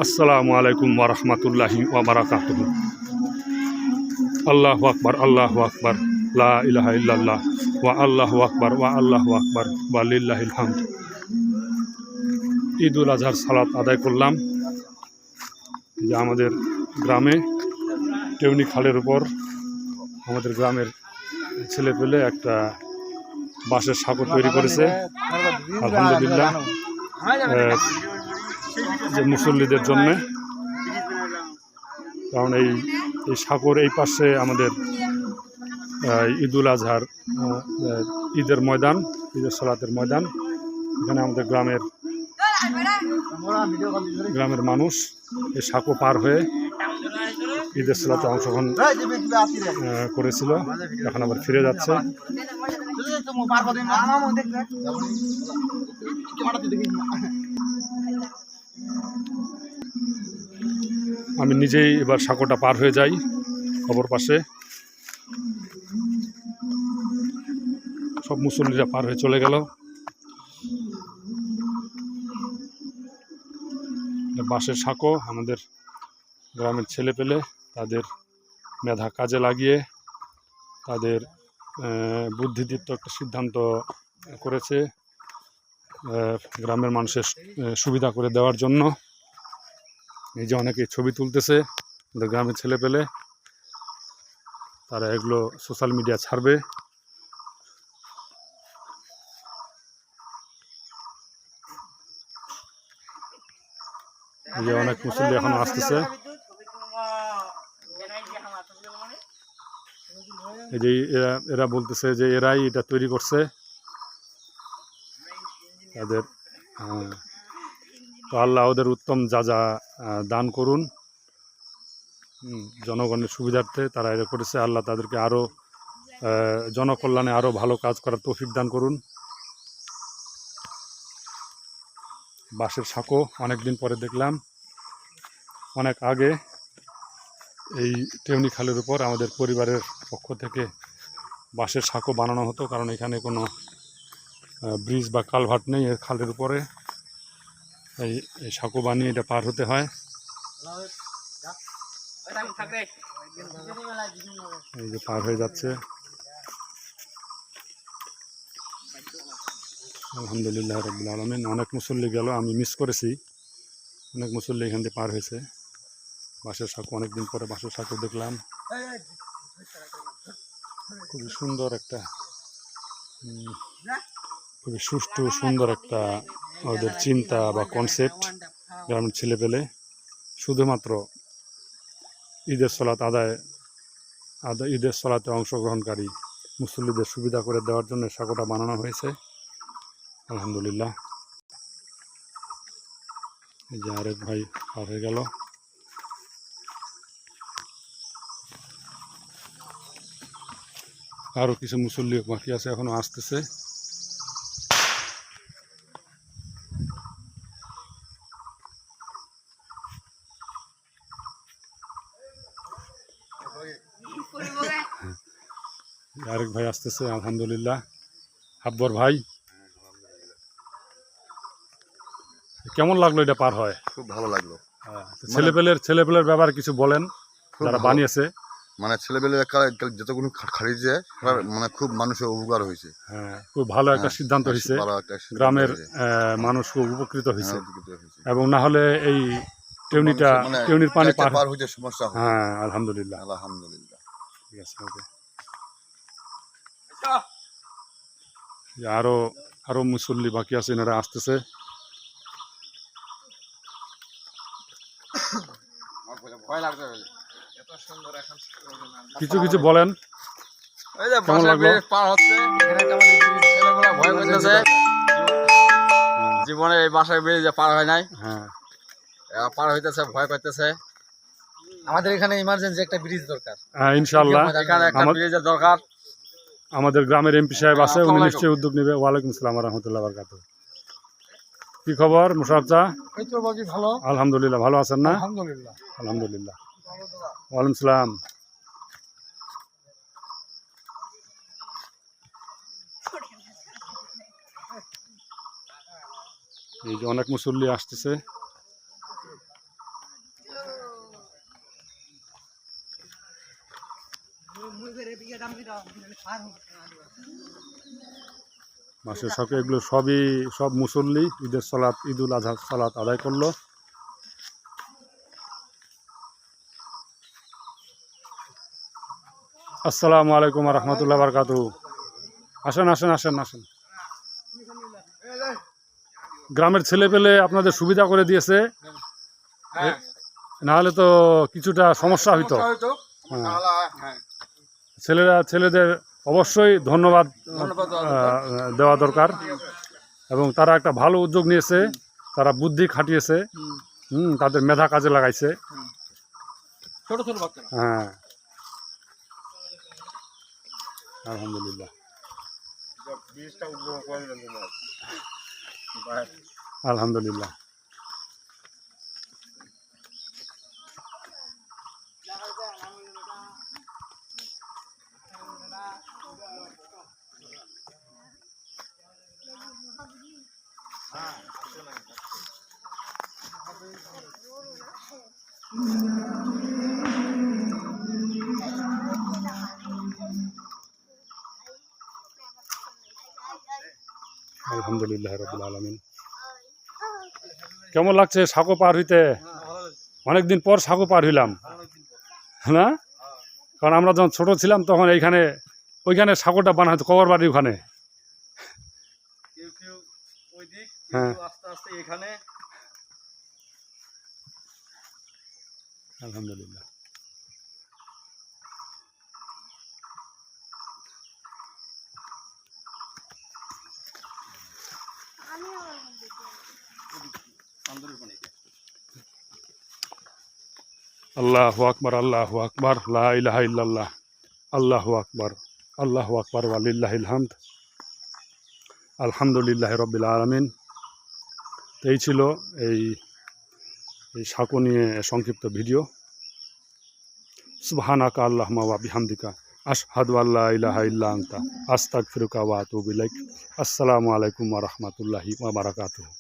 আসসালামু আলাইকুম ওয়া রাহমাতুল্লাহি ওয়া বারাকাতুহু। আল্লাহু আকবার, আল্লাহু আকবার, লা ইলাহা ইল্লাল্লাহ, ওয়া আল্লাহু আকবার, ওয়া আল্লাহু আকবার, ওয়া লিল্লাহিল হামদ। ঈদুল আজহার সালাত আদায় করলাম যে আমাদের গ্রামে টেউনি খালের উপর আমাদের গ্রামের ছেলেপেলে একটা বাঁশের সাঁকো তৈরি করেছে। আলহামদুলিল্লাহ, যে মুসল্লিদের জন্যে, কারণ এই সাঁকোর এই পাশে আমাদের ঈদুল আজহার ঈদের ময়দান, ঈদের সালাতের ময়দান। এখানে আমাদের গ্রামের মানুষ এই সাঁকো পার হয়ে ঈদের সালাতে অংশগ্রহণ করেছিল, এখন আবার ফিরে যাচ্ছে। আমি নিজেই এবার সাঁকোটা পার হয়ে যাই অপর পাশে। সব মুসল্লিরা পার হয়ে চলে গেল। বাঁশের সাঁকো আমাদের গ্রামের ছেলেপেলে তাদের মেধা কাজে লাগিয়ে তাদের বুদ্ধিদীপ্ত একটা সিদ্ধান্ত করেছে গ্রামের মানুষের সুবিধা করে দেওয়ার জন্য। এই যে অনেকে ছবি তুলতেছে আমাদের গ্রামের ছেলেপেলে, তারা এগুলো সোশ্যাল মিডিয়া ছাড়বে। এই যে অনেক মুসল্লি এখন আসতেছে। এই যে এরা বলতেছে যে এরাই এটা তৈরি করছে তাদের। তো আল্লাহ ওদের উত্তম যা যা দান করুন, জনগণের সুবিধার্থে তারা এটা করেছে। আল্লাহ তাদেরকে আরও জনকল্যাণে আরও ভালো কাজ করার তৌফিক দান করুন। বাঁশের সাঁকো অনেকদিন পরে দেখলাম। অনেক আগে এই টেউনি খালের উপর আমাদের পরিবারের পক্ষ থেকে বাঁশের সাঁকো বানানো হতো, কারণ এখানে কোনো ব্রিজ বা কালভার্ট নেই। এর খালের উপরে এই সাঁকো বানিয়ে এটা পার হতে হয়। এই যে পার হয়ে যাচ্ছে। আলহামদুলিল্লাহ রাব্বিল আলামিন। অনেক মুসল্লি গেল, আমি মিস করেছি। অনেক মুসল্লি এখান থেকে পার হয়েছে। বাঁশের সাঁকো অনেকদিন পরে বাঁশের সাঁকো দেখলাম। খুবই সুন্দর একটা, খুবই সুষ্ঠু সুন্দর একটা ওদের চিন্তা বা কনসেপ্ট। গ্রামের ছেলেপেলে শুধুমাত্র ঈদের সালাত ঈদের সালাতে অংশগ্রহণকারী মুসল্লিদের সুবিধা করে দেওয়ার জন্য সাঁকোটা বানানো হয়েছে। আলহামদুলিল্লাহ। এই যে আরেক ভাই পার হয়ে গেল। আরও কিছু মুসল্লি বাকি আছে, এখনো আসতেছে। আরেক ভাই আসতেছে। আলহামদুলিল্লাহ। হাব্বর ভাই, কেমন লাগলো এটা পার হয়? খুব ভালো লাগলো। ছেলেপেলের ব্যাপারে কিছু বলেন যারা বানিয়েছে। মানে ছেলেপেলে যতগুলো খারিয়েছে মানে খুব মানুষের উপকার হয়েছে। হ্যাঁ, খুব ভালো একটা সিদ্ধান্ত হয়েছে। গ্রামের মানুষ খুব উপকৃত হয়েছে। এবং না হলে এই টেউনির পানি পার হইতে সমস্যা হয়। হ্যাঁ, আলহামদুলিল্লাহ, আলহামদুলিল্লাহ। ঠিক আছে, ওকে। আরো মুসল্লি বাকি আছে, এনারা আসতেছে। কিছু কিছু বলেন, কেমন লাগলো? জীবনে এই বাসায় বেরিয়ে পার হয় নাই, পার হইতেছে, ভয় পাইতেছে। আমাদের এখানে ইমার্জেন্সি একটা ব্রিজ দরকার। ইনশাআল্লাহ এখানে একটা ব্রিজের দরকার। আমাদের গ্রামের এমপি সাহেব আছে, উনি নিশ্চয়ই উদ্যোগ নেবে। ওয়ালাইকুম আসসালাম ওয়া রাহমাতুল্লাহি ওয়া বারাকাতুহু। কি খবর মুশাররফ চা? এই তো বাকি ভালো। আলহামদুলিল্লাহ, ভালো আছেন না? আলহামদুলিল্লাহ, আলহামদুলিল্লাহ। ওয়ালাইকুম আসসালাম। এই যে অনেক মুসল্লি আসতেছে। বাঁশের সাঁকো এগুলো সব মুসল্লি ঈদুল আজহা সালাত আদায় করলো। আসসালামু আলাইকুম ওয়া রাহমাতুল্লাহি ওয়া বারাকাতুহু। আসেন আসেন আসেন আসেন। গ্রামের ছেলে পেলে আপনাদের সুবিধা করে দিয়েছে, নাহলে তো কিছুটা সমস্যা হইতো। ছেলেদের অবশ্যই ধন্যবাদ দেওয়া দরকার, এবং তারা একটা ভালো উদ্যোগ নিয়েছে, তারা বুদ্ধি খাটিয়েছে, তাদের মেধা কাজে লাগাইছে। ছোট ছোট বাচ্চারা, হ্যাঁ আলহামদুলিল্লাহ আলহামদুলিল্লাহ। আলহামদুলিল্লাহ রাব্বিল আলামিন। কেমন লাগছে সাঁকো পার হইতে? অনেকদিন পর সাঁকো পার হইলাম না, কারণ আমরা যখন ছোট ছিলাম তখন ওইখানে সাঁকোটা বানা হতো, কবর বাড়ির ওখানে। হ্যাঁ আলহামদুলিল্লাহ। আল্লাহু আকবার আল্লাহু আকবার লা ইলাহা ইল্লাল্লাহ আল্লাহু আকবার ওয়া লিল্লাহিল হামদ। আলহামদুলিল্লাহি রাব্বিল আলামিন। এই ছিল এই সাঁকো নিয়ে সংক্ষিপ্ত ভিডিও। সুবহানাকা আল্লাহুম্মা ওয়া বিহামদিকা আশহাদু আল্লা ইলাহা ইল্লা আনতা আস্তাগফিরুকা ওয়া আতুবু ইলাইক। আসসালামু আলাইকুম ওয়া রাহমাতুল্লাহি ওয়া বারাকাতুহু।